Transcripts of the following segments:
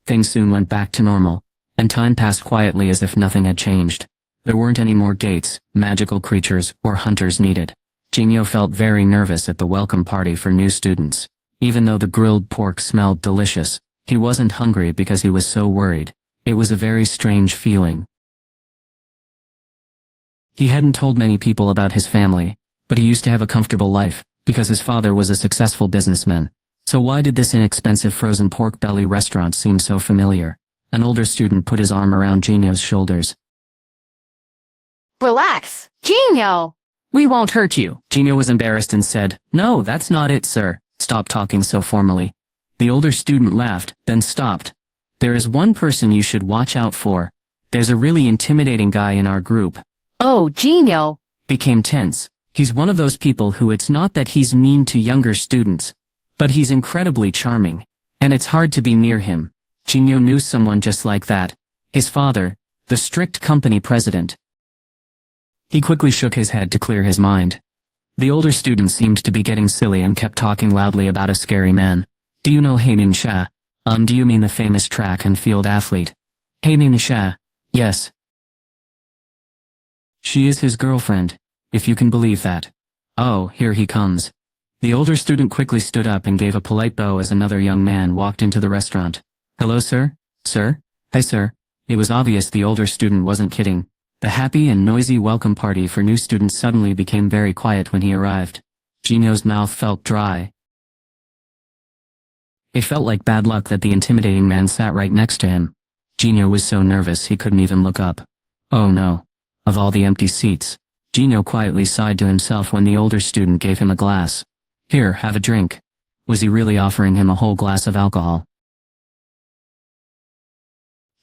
Things soon went back to normal, and time passed quietly as if nothing had changed. There weren't any more gates, magical creatures, or hunters needed. Jinyo felt very nervous at the welcome party for new students. Even though the grilled pork smelled delicious, he wasn't hungry because he was so worried. It was a very strange feeling. He hadn't told many people about his family, but he used to have a comfortable life, because his father was a successful businessman. So why did this inexpensive frozen pork belly restaurant seem so familiar? An older student put his arm around Jinyo's shoulders. Relax, Jinyo. We won't hurt you. Jinyo was embarrassed and said, No, that's not it, sir. Stop talking so formally. The older student laughed, then stopped. There is one person you should watch out for. There's a really intimidating guy in our group. Oh, Jinyo. Became tense. He's one of those people who it's not that he's mean to younger students, but he's incredibly charming, and it's hard to be near him. Jinyo knew someone just like that. His father, the strict company president. He quickly shook his head to clear his mind. The older student seemed to be getting silly and kept talking loudly about a scary man. Do you know Haemin Sha? Do you mean the famous track and field athlete? Haemin Sha? Yes. She is his girlfriend, if you can believe that. Oh, here he comes. The older student quickly stood up and gave a polite bow as another young man walked into the restaurant. Hello, sir? Sir? Hi, sir. It was obvious the older student wasn't kidding. The happy and noisy welcome party for new students suddenly became very quiet when he arrived. Jinyo's mouth felt dry. It felt like bad luck that the intimidating man sat right next to him. Jinyo was so nervous he couldn't even look up. Oh no. Of all the empty seats, Jinyo quietly sighed to himself when the older student gave him a glass. Here, have a drink. Was he really offering him a whole glass of alcohol?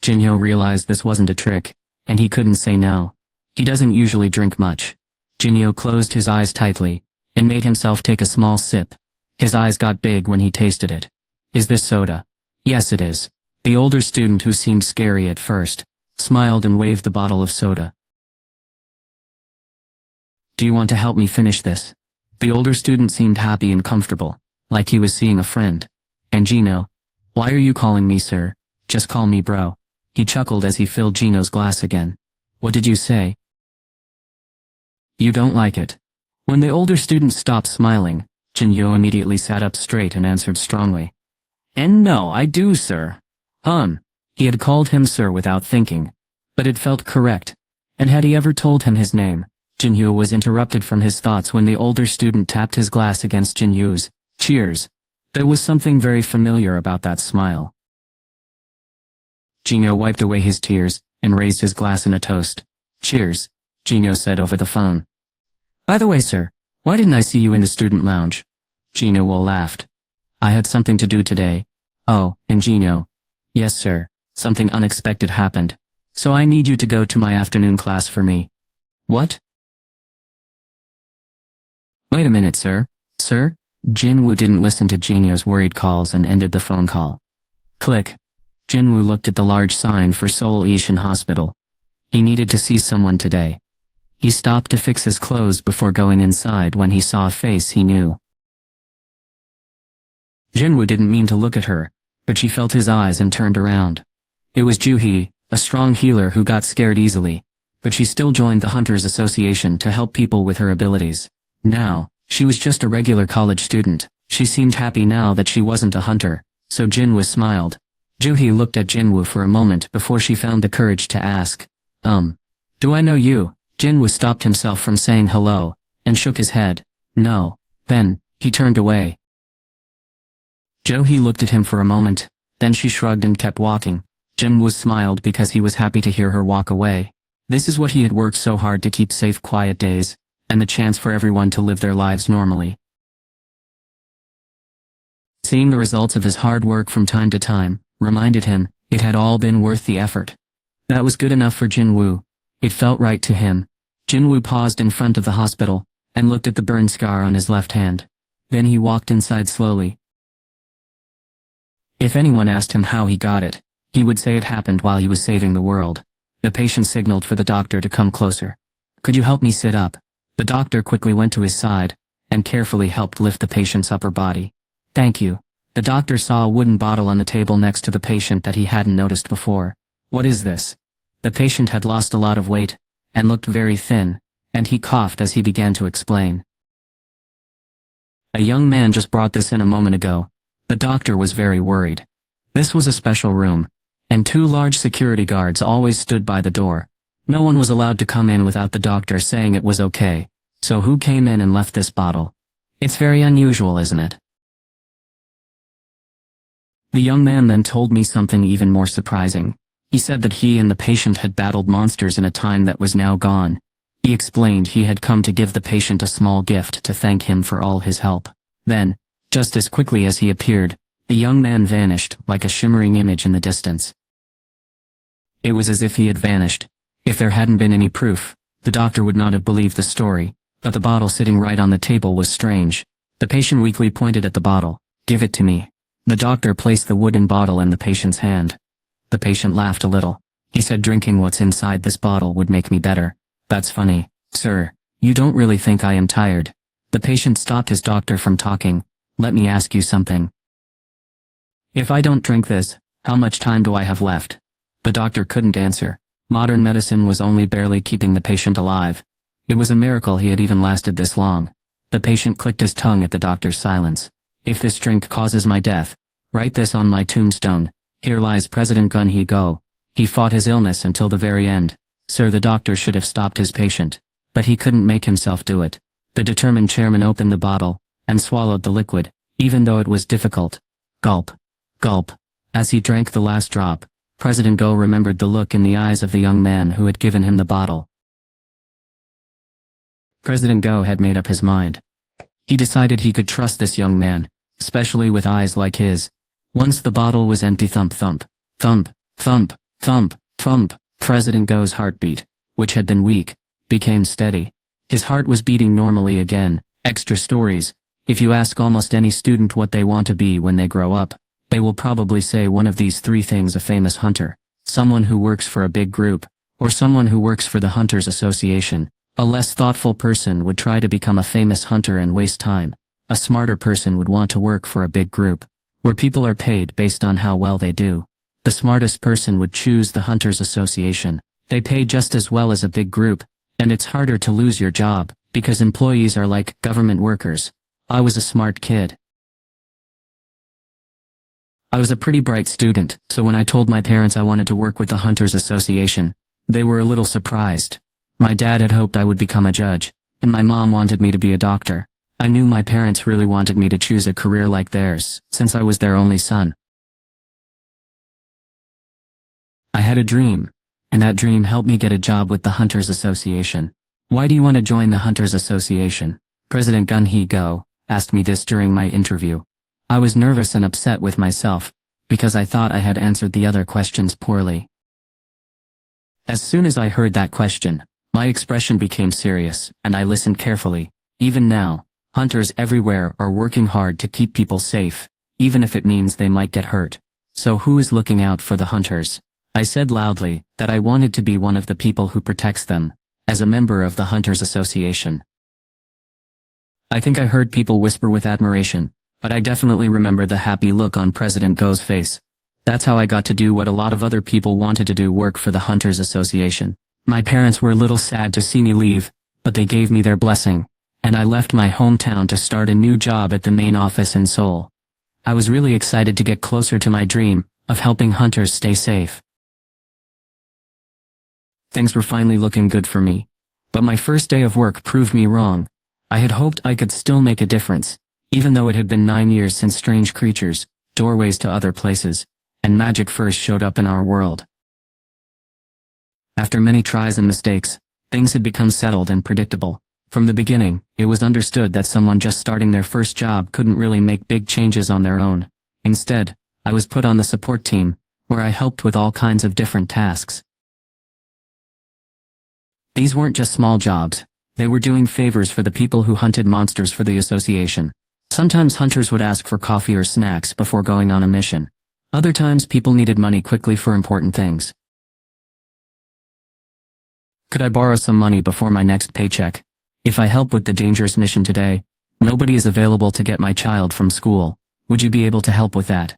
Jinyo realized this wasn't a trick, and he couldn't say no. He doesn't usually drink much. Jinyo closed his eyes tightly, and made himself take a small sip. His eyes got big when he tasted it. Is this soda? Yes, it is. The older student, who seemed scary at first, smiled and waved the bottle of soda. Do you want to help me finish this? The older student seemed happy and comfortable, like he was seeing a friend. And Jinyo, why are you calling me sir? Just call me bro. He chuckled as he filled Jinyo's glass again. What did you say? You don't like it. When the older student stopped smiling, Jinyo immediately sat up straight and answered strongly. And no, I do, sir. He had called him sir without thinking, but it felt correct. And had he ever told him his name? Jinyo was interrupted from his thoughts when the older student tapped his glass against Jinyo's. Cheers. There was something very familiar about that smile. Jinyo wiped away his tears and raised his glass in a toast. Cheers, Jinyo said over the phone. By the way, sir, why didn't I see you in the student lounge? Jinyo laughed. I had something to do today. Oh, and Jinyo. Yes, sir, something unexpected happened. So I need you to go to my afternoon class for me. What? Wait a minute, sir. Sir? Jinwoo didn't listen to Jinyo's worried calls and ended the phone call. Click. Jinwoo looked at the large sign for Seoul Asian Hospital. He needed to see someone today. He stopped to fix his clothes before going inside when he saw a face he knew. Jinwoo didn't mean to look at her, but she felt his eyes and turned around. It was Juhee, a strong healer who got scared easily, but she still joined the Hunters Association to help people with her abilities. Now, she was just a regular college student. She seemed happy now that she wasn't a hunter, so Jinwoo smiled. Juhee looked at Jinwoo for a moment before she found the courage to ask, do I know you? Jinwoo stopped himself from saying hello, and shook his head. No. Then, he turned away. Juhee looked at him for a moment, then she shrugged and kept walking. Jinwoo smiled because he was happy to hear her walk away. This is what he had worked so hard to keep safe, quiet days, and the chance for everyone to live their lives normally. Seeing the results of his hard work from time to time reminded him it had all been worth the effort. That was good enough for Jinwoo. It felt right to him. Jinwoo paused in front of the hospital and looked at the burn scar on his left hand. Then he walked inside slowly. If anyone asked him how he got it, he would say it happened while he was saving the world. The patient signaled for the doctor to come closer. Could you help me sit up? The doctor quickly went to his side and carefully helped lift the patient's upper body. Thank you. The doctor saw a wooden bottle on the table next to the patient that he hadn't noticed before. What is this? The patient had lost a lot of weight, and looked very thin, and he coughed as he began to explain. A young man just brought this in a moment ago. The doctor was very worried. This was a special room, and 2 large security guards always stood by the door. No one was allowed to come in without the doctor saying it was okay. So who came in and left this bottle? It's very unusual, isn't it? The young man then told me something even more surprising. He said that he and the patient had battled monsters in a time that was now gone. He explained he had come to give the patient a small gift to thank him for all his help. Then, just as quickly as he appeared, the young man vanished like a shimmering image in the distance. It was as if he had vanished. If there hadn't been any proof, the doctor would not have believed the story, but the bottle sitting right on the table was strange. The patient weakly pointed at the bottle. "Give it to me." The doctor placed the wooden bottle in the patient's hand. The patient laughed a little. He said drinking what's inside this bottle would make me better. "That's funny, sir. You don't really think I am tired?" The patient stopped his doctor from talking. "Let me ask you something. If I don't drink this, how much time do I have left?" The doctor couldn't answer. Modern medicine was only barely keeping the patient alive. It was a miracle he had even lasted this long. The patient clicked his tongue at the doctor's silence. "If this drink causes my death, write this on my tombstone. Here lies President Gun Hee-go. He fought his illness until the very end." Sir, the doctor should have stopped his patient, but he couldn't make himself do it. The determined chairman opened the bottle, and swallowed the liquid, even though it was difficult. Gulp. Gulp. As he drank the last drop, President Go remembered the look in the eyes of the young man who had given him the bottle. President Go had made up his mind. He decided he could trust this young man, especially with eyes like his. Once the bottle was empty, thump thump, thump, thump, thump, thump, President Go's heartbeat, which had been weak, became steady. His heart was beating normally again. Extra stories. If you ask almost any student what they want to be when they grow up, they will probably say one of these 3 things: a famous hunter, someone who works for a big group, or someone who works for the Hunters Association. A less thoughtful person would try to become a famous hunter and waste time. A smarter person would want to work for a big group, where people are paid based on how well they do. The smartest person would choose the Hunters Association. They pay just as well as a big group, and it's harder to lose your job, because employees are like government workers. I was a smart kid. I was a pretty bright student, so when I told my parents I wanted to work with the Hunters Association, they were a little surprised. My dad had hoped I would become a judge, and my mom wanted me to be a doctor. I knew my parents really wanted me to choose a career like theirs, since I was their only son. I had a dream, and that dream helped me get a job with the Hunters Association. "Why do you want to join the Hunters Association?" President Gun Hee-go asked me this during my interview. I was nervous and upset with myself, because I thought I had answered the other questions poorly. As soon as I heard that question, my expression became serious, and I listened carefully. Even now, hunters everywhere are working hard to keep people safe, even if it means they might get hurt. So who is looking out for the hunters? I said loudly that I wanted to be one of the people who protects them, as a member of the Hunters Association. I think I heard people whisper with admiration, but I definitely remember the happy look on President Go's face. That's how I got to do what a lot of other people wanted to do: work for the Hunters Association. My parents were a little sad to see me leave, but they gave me their blessing, and I left my hometown to start a new job at the main office in Seoul. I was really excited to get closer to my dream of helping hunters stay safe. Things were finally looking good for me, but my first day of work proved me wrong. I had hoped I could still make a difference, even though it had been 9 years since strange creatures, doorways to other places, and magic first showed up in our world. After many tries and mistakes, things had become settled and predictable. From the beginning, it was understood that someone just starting their first job couldn't really make big changes on their own. Instead, I was put on the support team, where I helped with all kinds of different tasks. These weren't just small jobs, they were doing favors for the people who hunted monsters for the association. Sometimes hunters would ask for coffee or snacks before going on a mission. Other times people needed money quickly for important things. Could I borrow some money before my next paycheck? If I help with the dangerous mission today, nobody is available to get my child from school. Would you be able to help with that?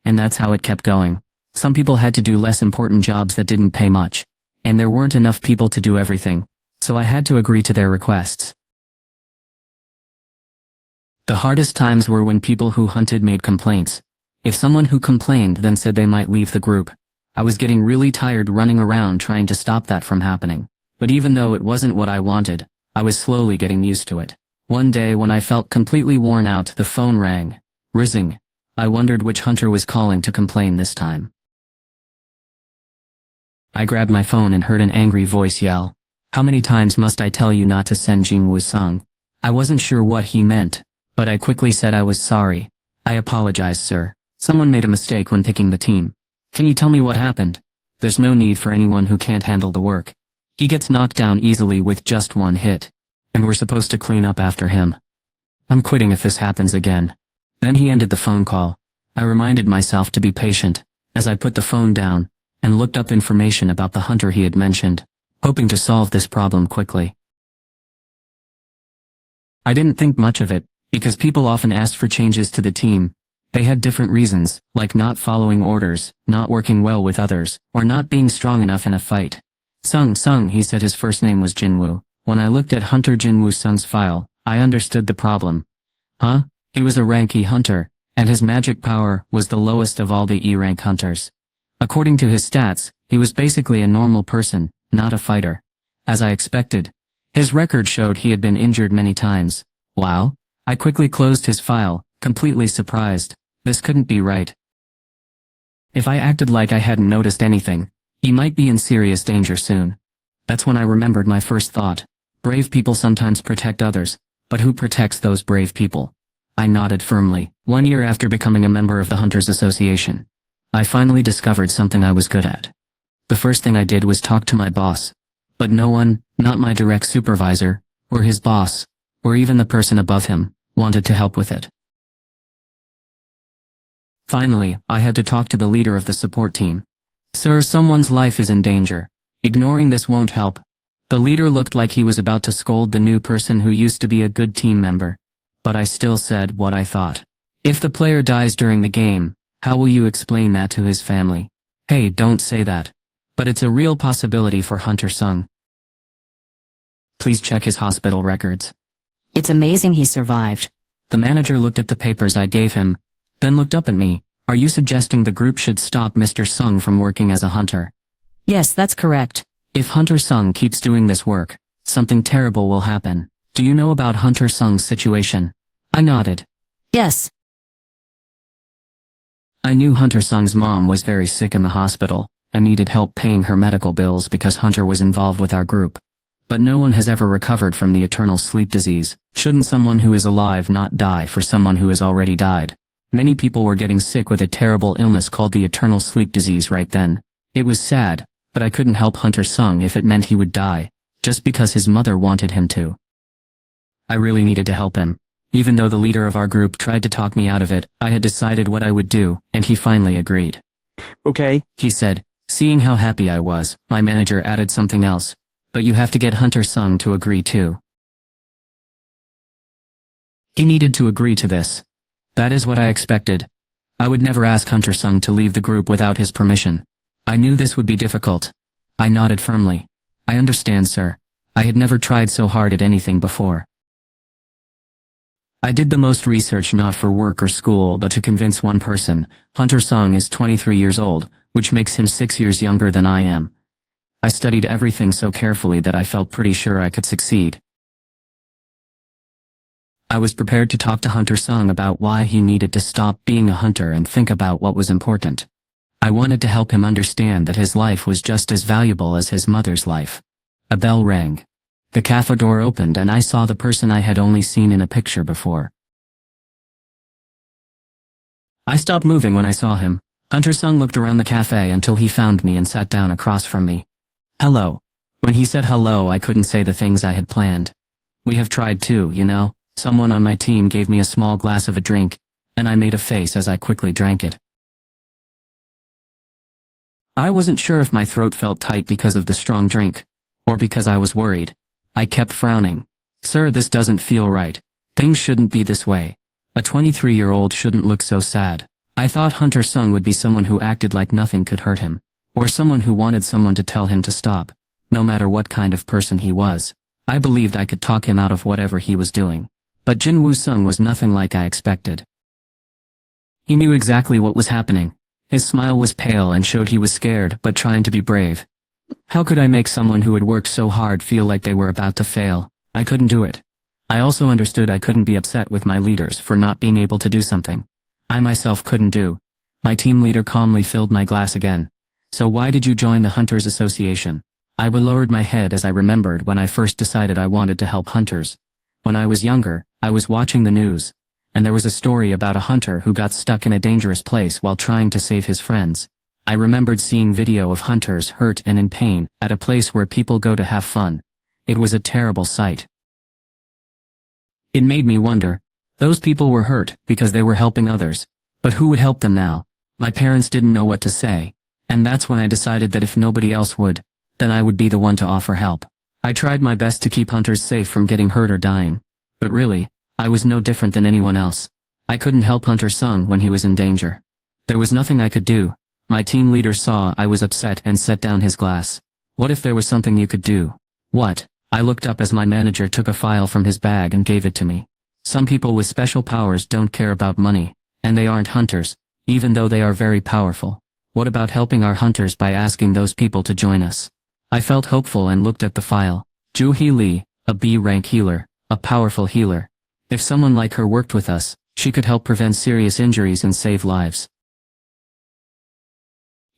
And that's how it kept going. Some people had to do less important jobs that didn't pay much, and there weren't enough people to do everything, so I had to agree to their requests. The hardest times were when people who hunted made complaints. If someone who complained then said they might leave the group, I was getting really tired running around trying to stop that from happening. But even though it wasn't what I wanted, I was slowly getting used to it. One day when I felt completely worn out, the phone rang. Rizzing. I wondered which hunter was calling to complain this time. I grabbed my phone and heard an angry voice yell, "How many times must I tell you not to send Jingwoo's song?" I wasn't sure what he meant, but I quickly said I was sorry. "I apologize, sir. Someone made a mistake when picking the team. Can you tell me what happened?" "There's no need for anyone who can't handle the work. He gets knocked down easily with just one hit, and we're supposed to clean up after him. I'm quitting if this happens again." Then he ended the phone call. I reminded myself to be patient, as I put the phone down, and looked up information about the hunter he had mentioned, hoping to solve this problem quickly. I didn't think much of it, because people often asked for changes to the team. They had different reasons, like not following orders, not working well with others, or not being strong enough in a fight. Sung, he said his first name was Jinwoo. When I looked at Hunter Jinwoo Sung's file, I understood the problem. Huh? He was a rank E hunter, and his magic power was the lowest of all the E rank hunters. According to his stats, he was basically a normal person, not a fighter. As I expected, his record showed he had been injured many times. Wow. I quickly closed his file, completely surprised. This couldn't be right. If I acted like I hadn't noticed anything, he might be in serious danger soon. That's when I remembered my first thought. Brave people sometimes protect others, but who protects those brave people? I nodded firmly. 1 year after becoming a member of the Hunters Association, I finally discovered something I was good at. The first thing I did was talk to my boss. But no one, not my direct supervisor, or his boss, or even the person above him, wanted to help with it. Finally, I had to talk to the leader of the support team. "Sir, someone's life is in danger. Ignoring this won't help." The leader looked like he was about to scold the new person who used to be a good team member. But I still said what I thought. "If the player dies during the game, how will you explain that to his family?" "Hey, don't say that. But it's a real possibility for Hunter Sung. Please check his hospital records." It's amazing he survived. The manager looked at the papers I gave him, then looked up at me. "Are you suggesting the group should stop Mr. Sung from working as a hunter?" Yes, that's correct. "If Hunter Sung keeps doing this work, something terrible will happen. Do you know about Hunter Sung's situation?" I nodded. Yes. I knew Hunter Sung's mom was very sick in the hospital and needed help paying her medical bills because Hunter was involved with our group. But no one has ever recovered from the eternal sleep disease. Shouldn't someone who is alive not die for someone who has already died? Many people were getting sick with a terrible illness called the eternal sleep disease right then. It was sad, but I couldn't help Hunter Sung if it meant he would die, just because his mother wanted him to. I really needed to help him. Even though the leader of our group tried to talk me out of it, I had decided what I would do, and he finally agreed. "Okay," he said. Seeing how happy I was, my manager added something else. "But you have to get Hunter Sung to agree too." He needed to agree to this. That is what I expected. I would never ask Hunter Sung to leave the group without his permission. I knew this would be difficult. I nodded firmly. "I understand, sir. I had never tried so hard at anything before." I did the most research not for work or school but to convince one person. Hunter Sung is 23 years old, which makes him 6 years younger than I am. I studied everything so carefully that I felt pretty sure I could succeed. I was prepared to talk to Hunter Sung about why he needed to stop being a hunter and think about what was important. I wanted to help him understand that his life was just as valuable as his mother's life. A bell rang. The cafe door opened and I saw the person I had only seen in a picture before. I stopped moving when I saw him. Hunter Sung looked around the cafe until he found me and sat down across from me. "Hello." When he said hello, I couldn't say the things I had planned. "We have tried too, you know." Someone on my team gave me a small glass of a drink, and I made a face as I quickly drank it. I wasn't sure if my throat felt tight because of the strong drink, or because I was worried. I kept frowning. "Sir, this doesn't feel right. Things shouldn't be this way." A 23-year-old shouldn't look so sad. I thought Hunter Sung would be someone who acted like nothing could hurt him. Or someone who wanted someone to tell him to stop, no matter what kind of person he was. I believed I could talk him out of whatever he was doing. But Jin-Woo Sung was nothing like I expected. He knew exactly what was happening. His smile was pale and showed he was scared but trying to be brave. How could I make someone who had worked so hard feel like they were about to fail? I couldn't do it. I also understood I couldn't be upset with my leaders for not being able to do something I myself couldn't do. My team leader calmly filled my glass again. So why did you join the Hunters Association? I lowered my head as I remembered when I first decided I wanted to help hunters. When I was younger, I was watching the news, and there was a story about a hunter who got stuck in a dangerous place while trying to save his friends. I remembered seeing video of hunters hurt and in pain at a place where people go to have fun. It was a terrible sight. It made me wonder. Those people were hurt because they were helping others. But who would help them now? My parents didn't know what to say. And that's when I decided that if nobody else would, then I would be the one to offer help. I tried my best to keep hunters safe from getting hurt or dying. But really, I was no different than anyone else. I couldn't help Hunter Sung when he was in danger. There was nothing I could do. My team leader saw I was upset and set down his glass. What if there was something you could do? What? I looked up as my manager took a file from his bag and gave it to me. Some people with special powers don't care about money, and they aren't hunters, even though they are very powerful. What about helping our hunters by asking those people to join us? I felt hopeful and looked at the file. Joo-hee Lee, a B-rank healer, a powerful healer. If someone like her worked with us, she could help prevent serious injuries and save lives.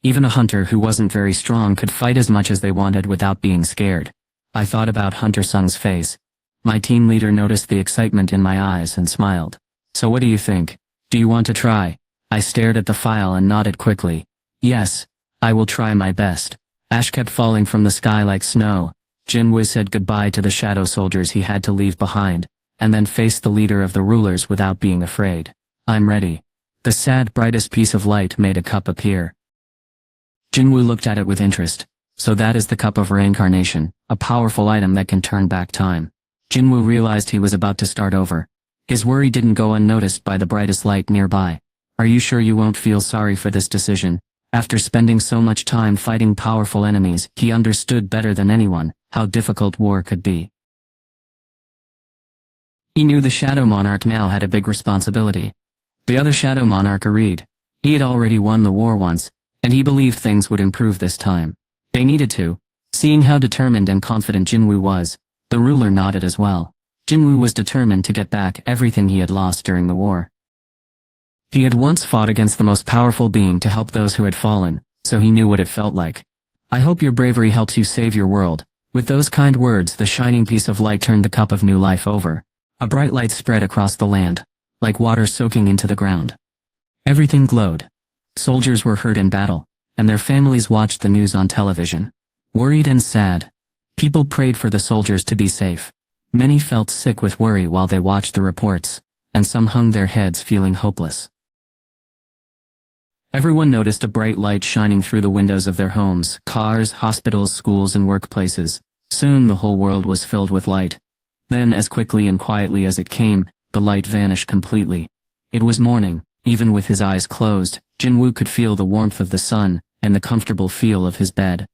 Even a hunter who wasn't very strong could fight as much as they wanted without being scared. I thought about Hunter Sung's face. My team leader noticed the excitement in my eyes and smiled. So what do you think? Do you want to try? I stared at the file and nodded quickly. Yes, I will try my best. Ash kept falling from the sky like snow. Jin-Woo said goodbye to the shadow soldiers he had to leave behind, and then faced the leader of the rulers without being afraid. I'm ready. The sad brightest piece of light made a cup appear. Jin-Woo looked at it with interest. So that is the cup of reincarnation, a powerful item that can turn back time. Jin-Woo realized he was about to start over. His worry didn't go unnoticed by the brightest light nearby. Are you sure you won't feel sorry for this decision? After spending so much time fighting powerful enemies, he understood better than anyone how difficult war could be. He knew the Shadow Monarch now had a big responsibility. The other Shadow Monarch agreed. He had already won the war once, and he believed things would improve this time. They needed to. Seeing how determined and confident Jin-Woo was, the ruler nodded as well. Jin-Woo was determined to get back everything he had lost during the war. He had once fought against the most powerful being to help those who had fallen, so he knew what it felt like. I hope your bravery helps you save your world. With those kind words, the shining piece of light turned the cup of new life over. A bright light spread across the land, like water soaking into the ground. Everything glowed. Soldiers were hurt in battle, and their families watched the news on television. Worried and sad, people prayed for the soldiers to be safe. Many felt sick with worry while they watched the reports, and some hung their heads feeling hopeless. Everyone noticed a bright light shining through the windows of their homes, cars, hospitals, schools, and workplaces. Soon the whole world was filled with light. Then, as quickly and quietly as it came, the light vanished completely. It was morning. Even with his eyes closed, Jin-Woo could feel the warmth of the sun and the comfortable feel of his bed.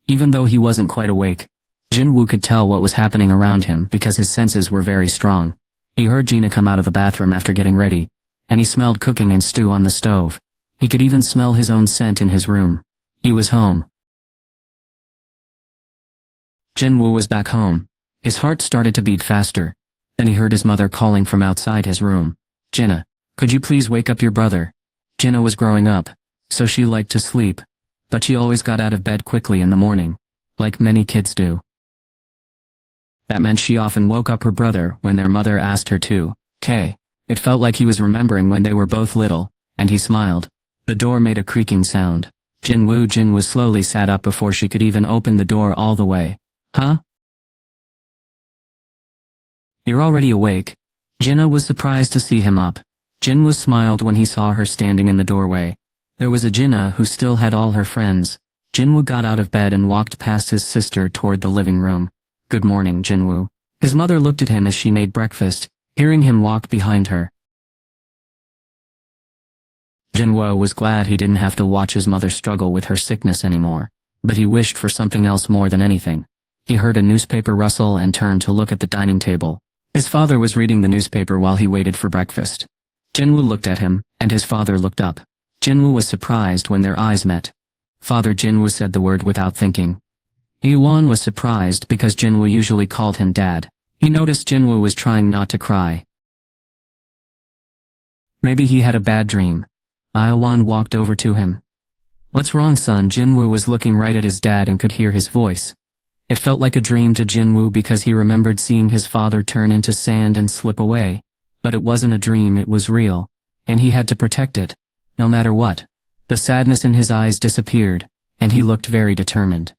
Even though he wasn't quite awake, Jin-Woo could tell what was happening around him because his senses were very strong. He heard Gina come out of the bathroom after getting ready, and he smelled cooking and stew on the stove. He could even smell his own scent in his room. He was home. Jin-Woo was back home. His heart started to beat faster. Then he heard his mother calling from outside his room. Jinna, could you please wake up your brother? Jinna was growing up, so she liked to sleep, but she always got out of bed quickly in the morning, like many kids do. That meant she often woke up her brother when their mother asked her to. It felt like he was remembering when they were both little, and he smiled. The door made a creaking sound. Jin-Woo slowly sat up before she could even open the door all the way. Huh? You're already awake? Jinna was surprised to see him up. Jin-Woo smiled when he saw her standing in the doorway. There was a Jinna who still had all her friends. Jin-Woo got out of bed and walked past his sister toward the living room. Good morning, Jin-Woo. His mother looked at him as she made breakfast. hearing him walk behind her. Jinwoo was glad he didn't have to watch his mother struggle with her sickness anymore, but he wished for something else more than anything. He heard a newspaper rustle and turned to look at the dining table. His father was reading the newspaper while he waited for breakfast. Jinwoo looked at him, and his father looked up. Jinwoo was surprised when their eyes met. Father Jinwoo said the word without thinking. Iwan was surprised because Jinwoo usually called him Dad. He noticed Jinwoo was trying not to cry. Maybe he had a bad dream. Iwan walked over to him. What's wrong, son? Jinwoo was looking right at his dad and could hear his voice. It felt like a dream to Jinwoo because he remembered seeing his father turn into sand and slip away. But it wasn't a dream, it was real. And he had to protect it, no matter what. The sadness in his eyes disappeared, and he looked very determined.